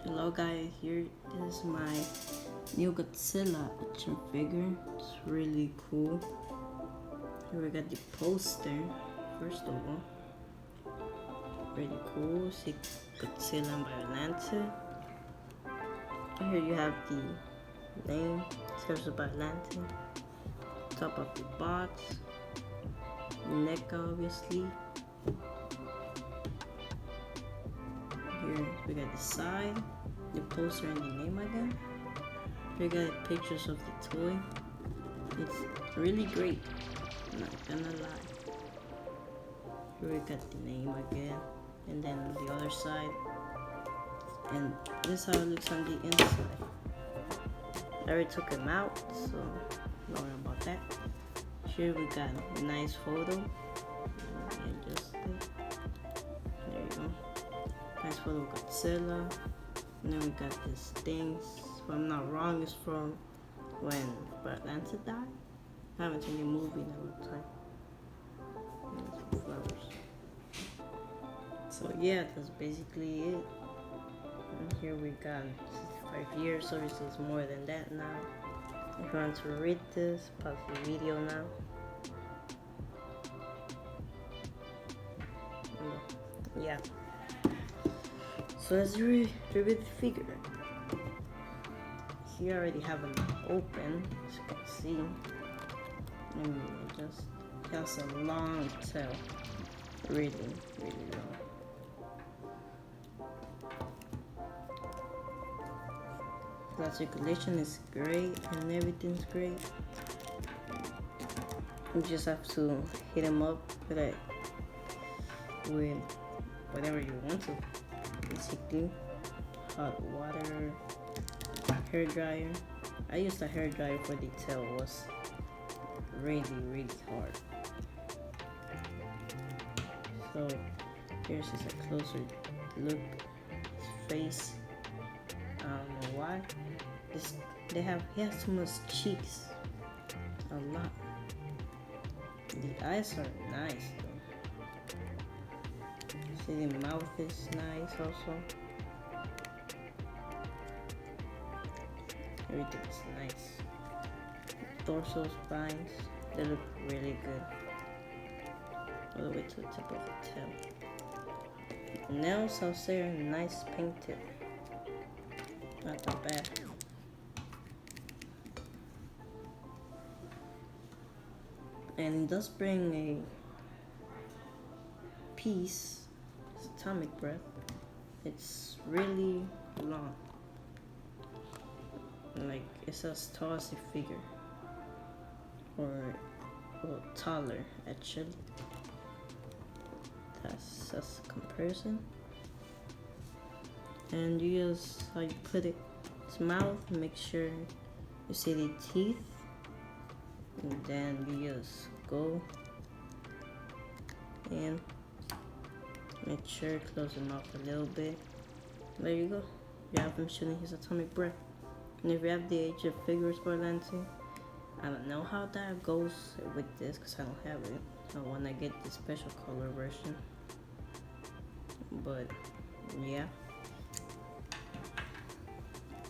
Hello guys, here is my new Godzilla action figure. It's really cool. Here we got the poster, first of all. Really cool. See Godzilla and biollante. Here you have the name, serves of biollante. Top of the box. Neck obviously. Here we got the side, the poster and the name again. We got pictures of the toy. It's really great, I'm not gonna lie. Here we got the name again, and then on the other side. And this is how it looks on the inside. I already took him out, so don't worry about that. Here we got a nice photo. Adjust it. There you go. Nice photo of Godzilla. And then we got this thing. If I'm not wrong, it's from when biollante died. I haven't seen the movie in a long time. And some flowers. So yeah, that's basically it. And here we got 65 years, so obviously it's more than that now. If you want to read this, pause the video now. Yeah. So let's review the figure. Here I already have it open, as you can see. And it has a long tail. Really, really long. The articulation is great and everything's great. You just have to hit him up with whatever you want to. Basically, hot water, hair dryer. I used a hair dryer for the tail. It was really, really hard. So here's just a closer look. His face. I don't know why. He has too much cheeks. A lot. The eyes are nice though. See, the mouth is nice also. Everything's nice. Torso spines, they look really good. All the way to the tip of the tail. Nails, I'll say, are nice painted. Not that bad. And it does bring a piece. Atomic breath. It's really long. Like it's as tall as a figure. Or taller actually. That's a comparison. And you use how you put it. Its mouth, make sure you see the teeth. And then you just go and make sure close him off a little bit. There you go. You have him shooting his atomic breath. And if you have the Age of Figures biollante, I don't know how that goes with this because I don't have it. I want to get the special color version. But yeah.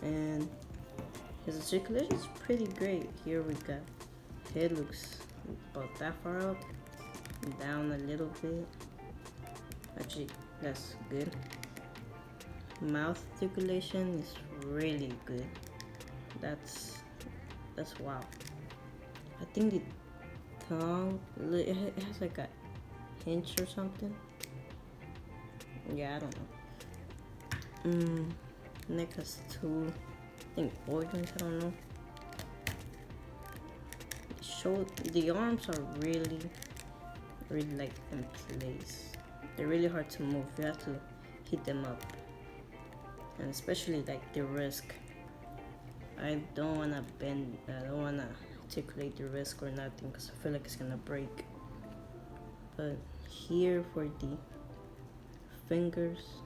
And his articulation is pretty great. Here we got head looks about that far up, down a little bit. Actually, that's good. Mouth articulation is really good. That's wow. I think the tongue, it has like a hinge or something. Yeah, I don't know. Neck has two, I think organs, I don't know. The arms are really like in place. They're really hard to move. You have to hit them up. And especially like the wrist. I don't wanna bend, I don't wanna articulate the wrist or nothing because I feel like it's gonna break. But here for the fingers,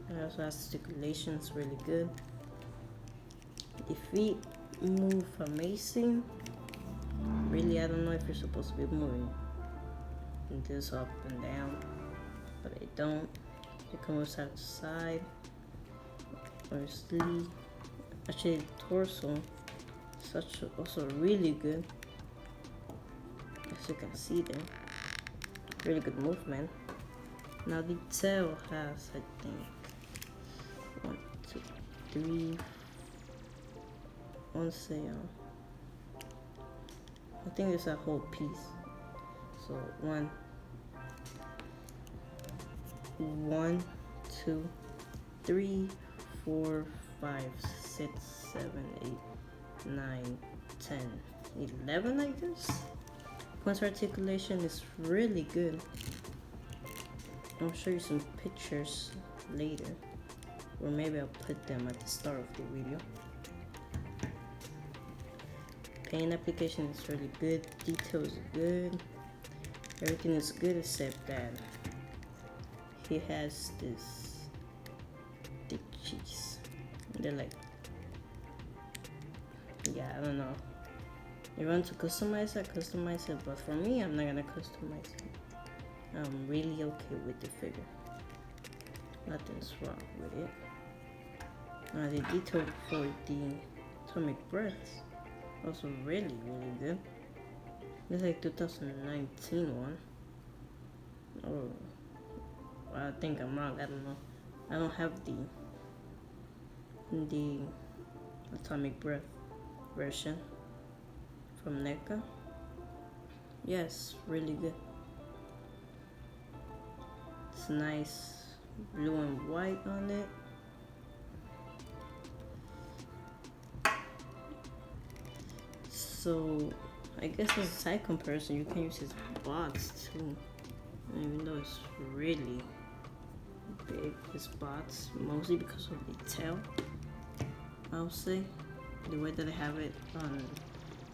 it also has articulations really good. The feet move amazing. Really, I don't know if you're supposed to be moving this up and down, but I don't. You can move side to side. Obviously, actually, torso such also really good. As you can see there, really good movement. Now the tail has, I think, 1, 2, 3. I want to say, I think it's a whole piece. So 1, 2, 3, 4, 5, 6, 7, 8, 9, 10, 11, I guess. Points articulation is really good. I'll show you some pictures later, or maybe I'll put them at the start of the video. Paint application is really good, detail is good, everything is good except that he has this thick cheeks. They're like, yeah, I don't know. You want to customize it, but for me, I'm not gonna customize it. I'm really okay with the figure. Nothing's wrong with it. Now the detail for the atomic breaths also really good. It's like 2019 one. Oh, I think I'm wrong. I don't know. I don't have the atomic breath version from NECA. Yes, really good. It's nice blue and white on it. So I guess as a side comparison, you can use his bots too. Even though it's really big, his bots, mostly because of the tail, I'll say. The way that I have it on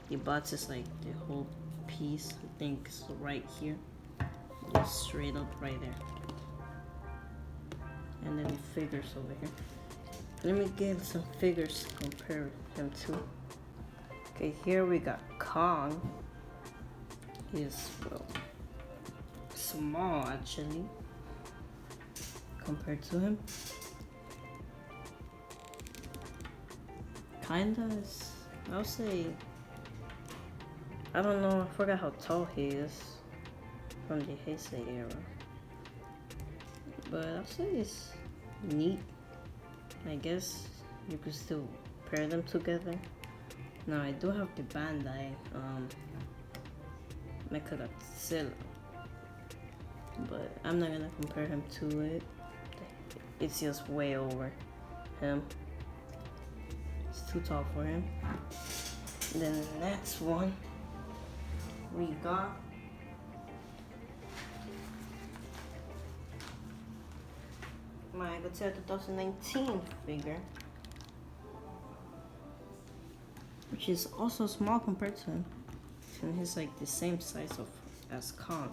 the bots is like the whole piece, I think it's right here. Just straight up right there. And then the figures over here. Let me get some figures to compare him to. Okay, here we got Kong. He's, well, small actually compared to him. Kinda is, I'll say, I don't know, I forgot how tall he is from the Heisei era. But I'll say it's neat. I guess you could still pair them together. Now I do have the Bandai Godzilla, but I'm not gonna compare him to it. It's just way over him. It's too tall for him. And then the next one we got my Godzilla 2019 figure, which is also small compared to him, and he's like the same size as Kong.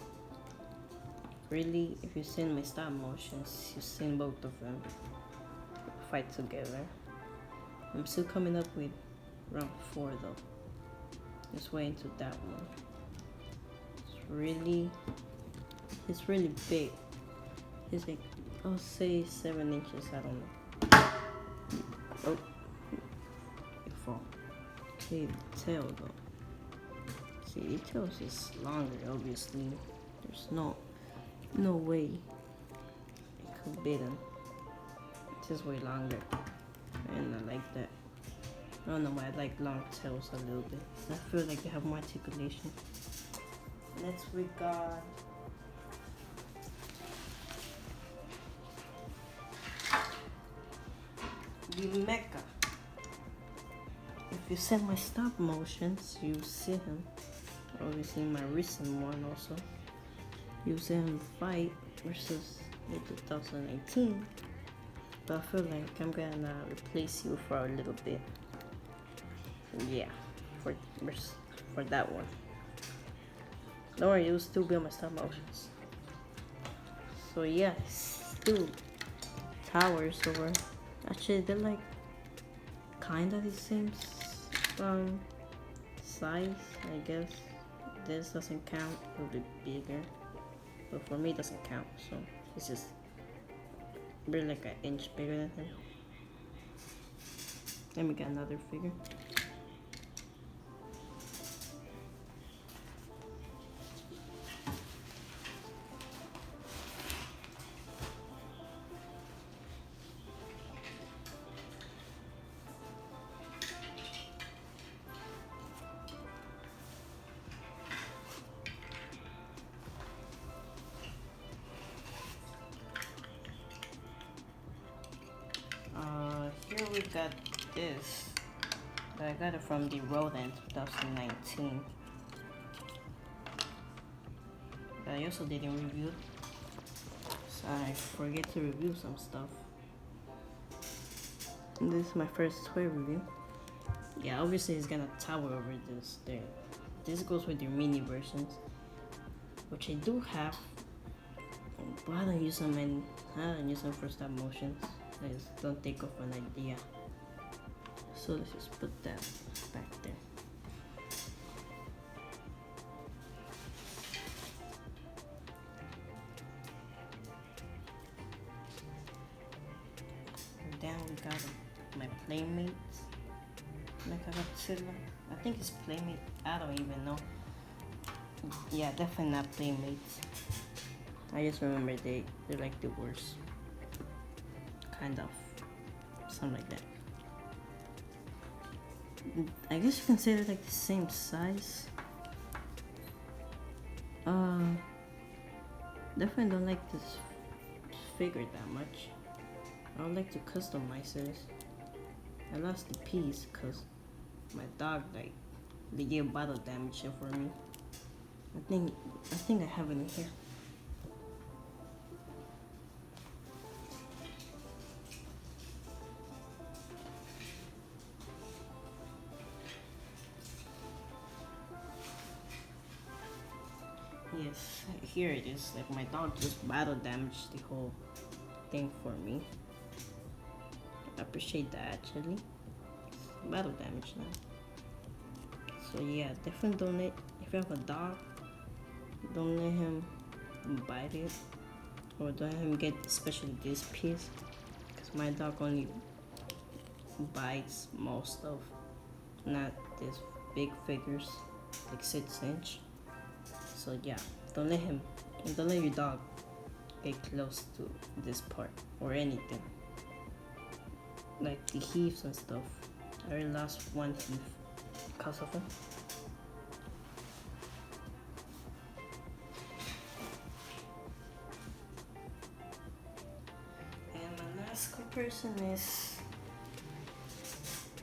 Really, if you've seen my stop motions, you've seen both of them fight together. I'm still coming up with round 4 though. Just wait into that one. It's really big. It's like, I'll say 7 inches, I don't know. Oh, you fall. Okay, the tail though. See, the tail is just longer, obviously. There's no way it could be them. It's just way longer. And I like that. I don't know why I like long tails a little bit. I feel like they have more articulation. Next we got the Mecha. If you see my stop motions, you see him. Obviously my recent one also. You see him fight versus the 2018. But I feel like I'm gonna replace you for a little bit. Yeah, for that one. Don't worry, it will still be on my stop motions. So yeah, still towers over. Actually, they're like kinda the same size, I guess. This doesn't count, it'll be bigger. But for me, it doesn't count, so it's just really like an inch bigger than him. Let me get another figure. Here we got this. I got it from the Rodent 2019. But I also didn't review. So I forget to review some stuff. And this is my first toy review. Yeah, obviously it's gonna tower over this there. This goes with your mini versions, which I do have, but I don't use them for stop motions. I just don't think of an idea. So let's just put that back there. And then we got my Playmates. Like a Godzilla. I think it's Playmate. I don't even know. Yeah, definitely not Playmates. I just remember they're like the worst. Kind of. Something like that. I guess you can say they're like the same size. Definitely don't like this figure that much. I would like to customize this. I lost the piece because my dog like they gave bottle damage here for me. I think I have it in here. Yes, here it is. Like my dog just battle damaged the whole thing for me. I appreciate that actually. Battle damage now. So yeah, definitely don't let, if you have a dog, don't let him bite it, or don't let him get especially this piece, because my dog only bites most of, not these big figures, like 6-inch. So yeah, don't let your dog get close to this part or anything. Like the heaves and stuff. I already lost one heave because of him. And my last comparison is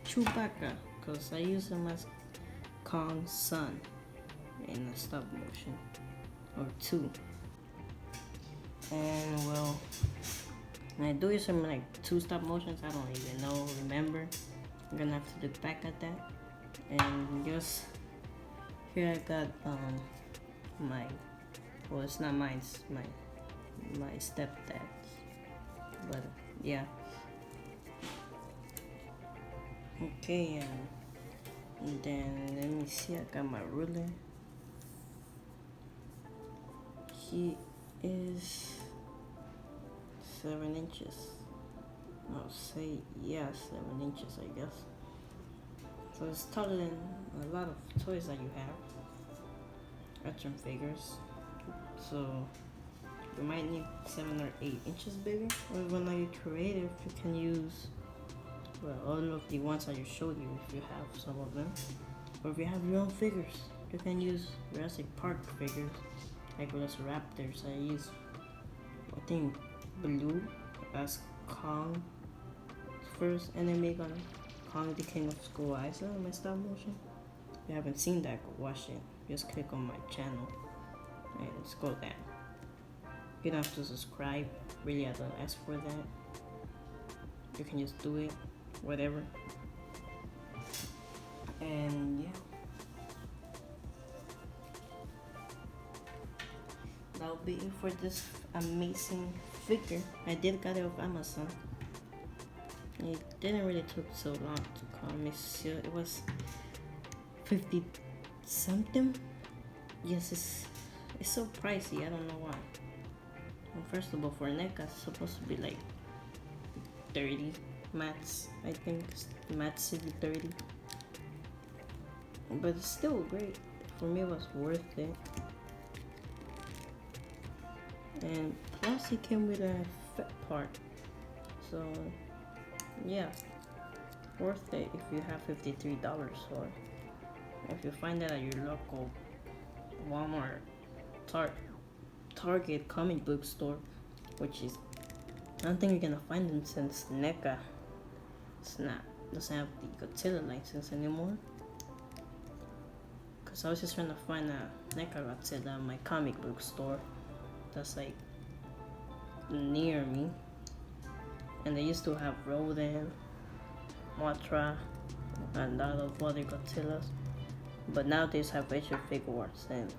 Chewbacca, because I use him as Kong's son in a stop motion or 2. And well, I do use him in like 2 stop motions. I don't even remember. I'm gonna have to look back at that. And just here I got my, well, it's not mine, it's my stepdad's, but yeah. Okay, and then let me see, I got my ruler. He is 7 inches. I'll say, yeah, 7 inches, I guess. So it's taller than a lot of toys that you have, action figures. So you might need 7 or 8 inches bigger. Or when you're creative, you can use, well, all of the ones that you showed you if you have some of them. Or if you have your own figures, you can use Jurassic Park figures, like Velociraptors. I use, I think, blue as Kong first, and then make on Kong the King of Skull Island in my stop motion. If you haven't seen that, go watch it. Just click on my channel and scroll down. You don't have to subscribe. Really, I don't ask for that. You can just do it, whatever. And yeah, that'll be it for this amazing figure. I did get it off Amazon. It didn't really took so long to come. It was 50 something. Yes, it's so pricey. I don't know why. Well, first of all, for NECA, it's supposed to be like 30. Matt's, I think, Matt City 30. But it's still great. For me, it was worth it. And plus, it came with a fit part. So, yeah, worth it if you have $53, or if you find that at your local Walmart, Target comic book store, which is, I don't think you're gonna find them since NECA doesn't have the Godzilla license anymore. Cause I was just trying to find a NECA Godzilla in my comic book store that's like near me, and they used to have Rodan, Mothra, and a lot of other Godzillas, but now they just have Richard Figuarts, and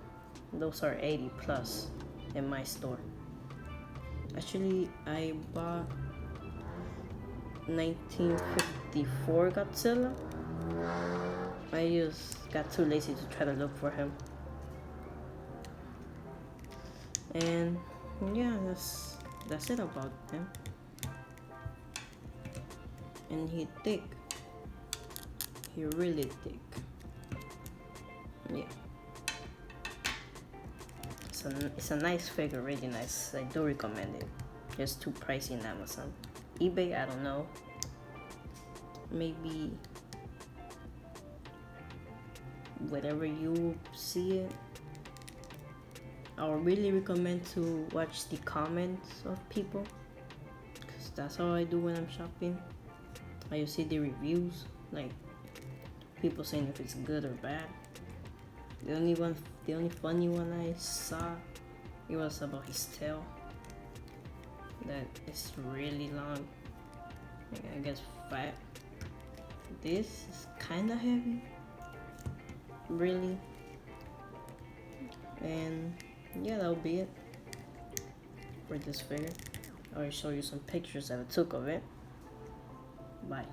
those are 80 plus in my store. Actually, I bought 1954 Godzilla. I just got too lazy to try to look for him. And yeah, that's it about him. And he thick. He really thick. Yeah. It's a nice figure, really nice. I do recommend it. Just too pricey in Amazon. eBay, I don't know. Maybe wherever you see it. I would really recommend to watch the comments of people, because that's how I do when I'm shopping. I see the reviews, like people saying if it's good or bad. The only funny one I saw, it was about his tail. That is really long. Like, I guess fat. This is kinda heavy. Really. And yeah, that'll be it for this figure. I'll show you some pictures that I took of it. Bye.